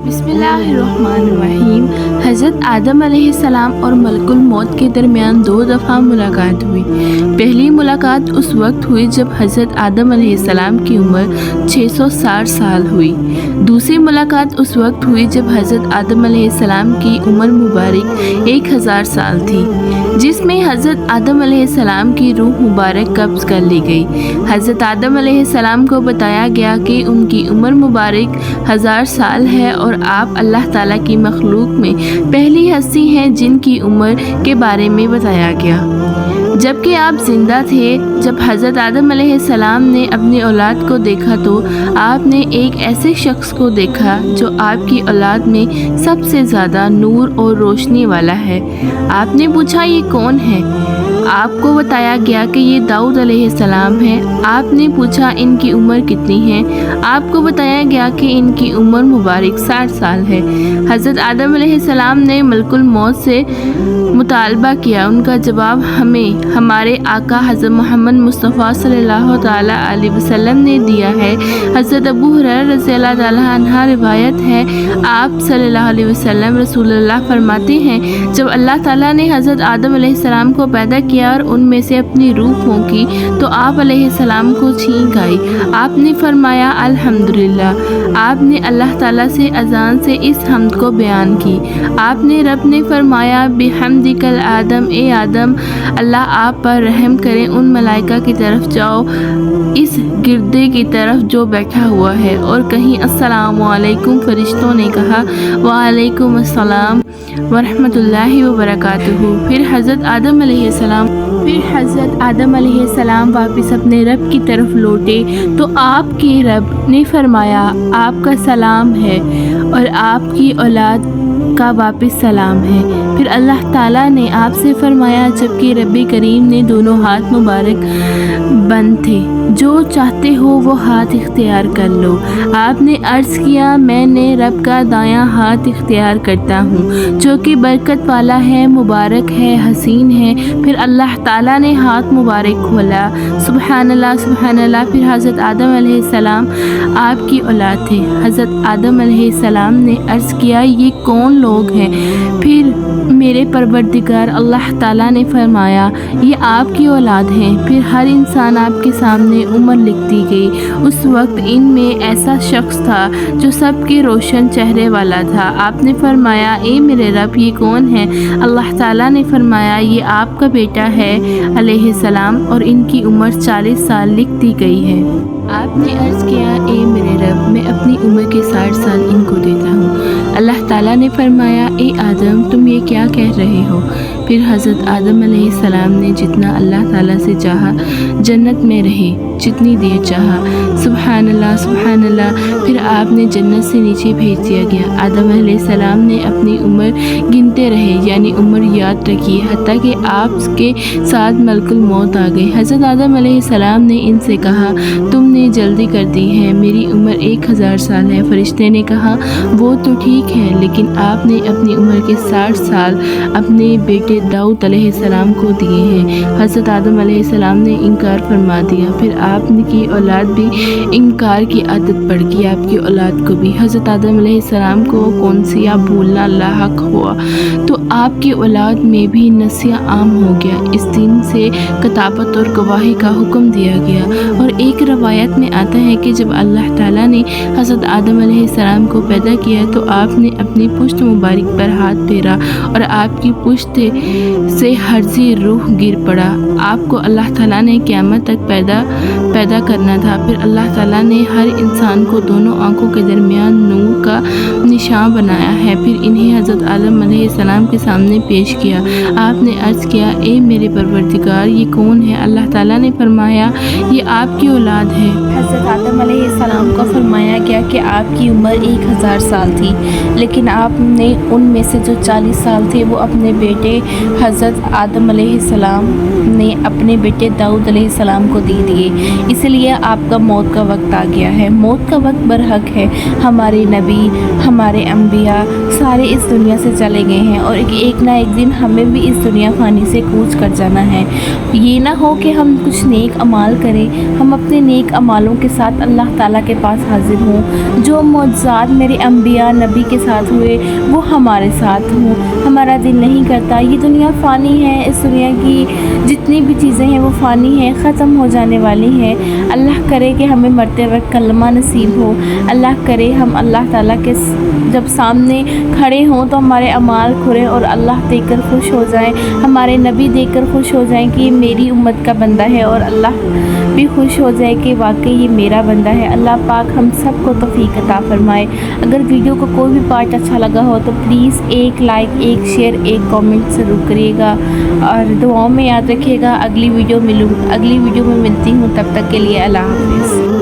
बिस्मिल्लाहिर्रहमानिर्रहीम। हज़रत आदम अलैहिस्सलाम और मलकुल मौत के दरमियान 2 दफ़ा मुलाकात हुई। पहली मुलाकात उस वक्त हुई जब हज़रत आदम अलैहिस्सलाम की उम्र 660 साल हुई। दूसरी मुलाकात उस वक्त हुई जब हज़रत आदम अलैहिस्सलाम की उम्र मुबारक 1000 साल थी, जिसमें हज़रत आदम अलैहिस्सलाम की रूह मुबारक कब्ज़ कर ली गई। हज़रत आदम अलैहिस्सलाम को बताया गया कि उनकी उम्र मुबारक 1000 साल है और आप अल्लाह ताला की मखलूक में पहली हस्ती हैं जिनकी उम्र के बारे में बताया गया। जबकि आप ज़िंदा थे जब हज़रत आदम अलैहिस्सलाम ने अपनी औलाद को देखा तो आपने एक ऐसे शख्स को देखा जो आपकी औलाद में सबसे ज़्यादा नूर और रोशनी वाला है। आपने पूछा ये कौन है? आपको बताया गया कि ये दाऊद अलैहिस्सलाम है। आपने पूछा इनकी उम्र कितनी है? आपको बताया गया कि इनकी उम्र मुबारक 60 साल है। हज़रत आदम अलैहिस्सलाम ने मलकुल मौत से मुतालबा किया। उनका जवाब हमें हमारे आका हज़रत मोहम्मद मुस्तफ़ा सल्लल्लाहु ताला अलैहि वसल्लम ने दिया है। हज़रत अबू हुरैरा रज़ियल्लाहु ताला अन्हु रिवायत है, आप सल्लल्लाहु अलैहि वसल्लम रसूलुल्लाह फरमाते हैं, जब अल्लाह ताला ने हज़रत आदम अलैहिस्सलाम को पैदा किया और उनमें से अपनी रूह फूंकी तो आप अलैहिस्सलाम को छींक आई। आपने फरमाया अल्हम्दुलिल्लाह। आपने अल्लाह ताला से अज़ान से इस हम्द को बयान की। आपने रब ने फरमाया बिहम्दिकल आदम, ए आदम अल्लाह आप पर रहम करें, उन मलाइका की तरफ जाओ इस गिरदे की तरफ जो बैठा हुआ है। और कहीं अस्सलामु अलैकुम, फरिश्तों ने कहा वालेकुम अस्सलाम वरहमतुल्लाहि वबरकातुहू। फिर हज़रत आदम अलैहिस्सलाम वापस अपने रब की तरफ लौटे तो आपके रब ने फरमाया आपका सलाम है और आपकी औलाद का वापस सलाम है। फिर अल्लाह ताला ने आपसे फरमाया, जबकि रब्बे करीम ने दोनों हाथ मुबारक बंद थे, जो चाहते हो वो हाथ इख्तियार कर लो। आपने अर्ज़ किया मैंने रब का दायां हाथ इख्तियार करता हूँ जो कि बरकत वाला है, मुबारक है, हसीन है। फिर अल्लाह ताला ने हाथ मुबारक खोला। सुबहानल्लाह सुबहानल्लाह। फिर हज़रत आदम अलैहिस्सलाम आपकी औलाद थे। हज़रत आदम अलैहिस्सलाम ने अर्ज़ किया ये कौन लोग हैं? फिर मेरे परवरदिगार अल्लाह ताला ने फरमाया ये आपकी औलाद हैं। फिर हर इंसान आपके सामने उम्र लिख दी गई। उस वक्त इनमें ऐसा शख्स था जो सबके रोशन चेहरे वाला था। आपने फरमाया ए मेरे रब ये कौन है? अल्लाह ताला ने फरमाया ये आपका बेटा है अलैहिस्सलाम और इनकी उम्र 40 साल लिख दी गई है। आपने अर्ज़ किया ए मेरे रब मैं अपनी उम्र के 60 साल इनको देता हूँ। अल्लाह ताला ने फरमाया ए आदम तुम ये क्या कह रहे हो? फिर हज़रत आदम अलैहिस्सलाम ने जितना अल्लाह ताला से चाहा जन्नत में रहे, जितनी देर चाहा। सुबहानल्लाह सुबहानल्लाह। फिर आपने जन्नत से नीचे भेज दिया गया। आदम अलैहिस्सलाम ने अपनी उम्र गिनते रहे, यानी उम्र याद रखी, हत्ता कि आपके साथ मलकुल मौत आ गई। हज़रत आदम अलैहिस्सलाम ने इनसे कहा तुमने जल्दी कर दी है, मेरी उम्र 1000 साल है। फरिश्ते ने कहा वो तो ठीक है, लेकिन आपने अपनी उम्र के 60 साल अपने बेटे दाऊद अलैहिस्सलाम को दिए हैं। हज़रत आदम अलैहिस्सलाम ने इनकार फरमा दिया। फिर आपकी औलाद भी इनकार की आदत पड़ गई, आपकी औलाद को भी। हज़रत आदम अलैहिस्सलाम को कौन सी या भूलना लाहक हुआ तो आपकी औलाद में भी नसिया आम हो गया। इस दिन से कताबत और गवाही का हुक्म दिया गया। और एक रवायत में आता है कि जब अल्लाह ताला ने हज़रत आदम अलैहिस्सलाम को पैदा किया तो आपने अपनी पुश्त मुबारक पर हाथ फेरा और आपकी पुश्त से हर्जी रूह गिर पड़ा। आपको अल्लाह ताला ने क़यामत तक पैदा करना था। फिर अल्लाह ताला ने हर इंसान को दोनों आँखों के दरमियान नूर का निशान बनाया है। फिर इन्हें हज़रत आदम अलैहिस्सलाम के सामने पेश किया। आपने अर्ज़ किया ए मेरे परवरदिगार ये कौन है? अल्लाह ताला ने फरमाया ये आपकी औलाद है। हज़रत आदम अलैहिस्सलाम को फरमाया गया कि आपकी उम्र 1000 साल थी, लेकिन आपने उनमें से जो 40 साल थे वो अपने बेटे हज़रत आदम अलैहिस्सलाम ने अपने बेटे दाऊद अलैहिस्सलाम को दे दिए। इसलिए आपका मौत का वक्त आ गया है। मौत का वक्त बरहक है। हमारे नबी نبی ہمارے انبیاء سارے اس دنیا سے چلے گئے ہیں اور ایک نہ ایک دن ہمیں بھی اس دنیا فانی سے کوچ کر جانا ہے۔ یہ نہ ہو کہ ہم کچھ نیک اعمال کریں، ہم اپنے نیک اعمالوں کے ساتھ اللہ تعالیٰ کے پاس حاضر ہوں۔ جو معجزات میرے انبیاء نبی کے ساتھ ہوئے وہ ہمارے ساتھ ہوں۔ ہمارا دل نہیں کرتا، یہ دنیا فانی ہے، اس دنیا کی جتنی بھی چیزیں ہیں وہ فانی ہیں، ختم ہو جانے والی ہیں۔ اللہ کرے کہ ہمیں مرتے وقت کلمہ نصیب ہو، اللہ کرے ہم اللہ تعالیٰ کے جب سامنے کھڑے ہوں تو ہمارے اعمال کھلیں اور اللہ دیکھ کر خوش ہو جائیں، ہمارے نبی دیکھ کر خوش ہو جائیں کہ یہ میری امت کا بندہ ہے، اور اللہ بھی خوش ہو جائے کہ واقعی یہ میرا بندہ ہے۔ اللہ پاک ہم سب کو توفیق عطا فرمائے۔ اگر ویڈیو کو کوئی بھی پارٹ اچھا لگا ہو تو پلیز ایک لائک، ایک شیئر، ایک کامنٹ ضرور کریے گا، اور دعاؤں میں یاد رکھیے گا۔ اگلی ویڈیو میں ملتی ہوں، تب تک کے لیے اللہ حافظ۔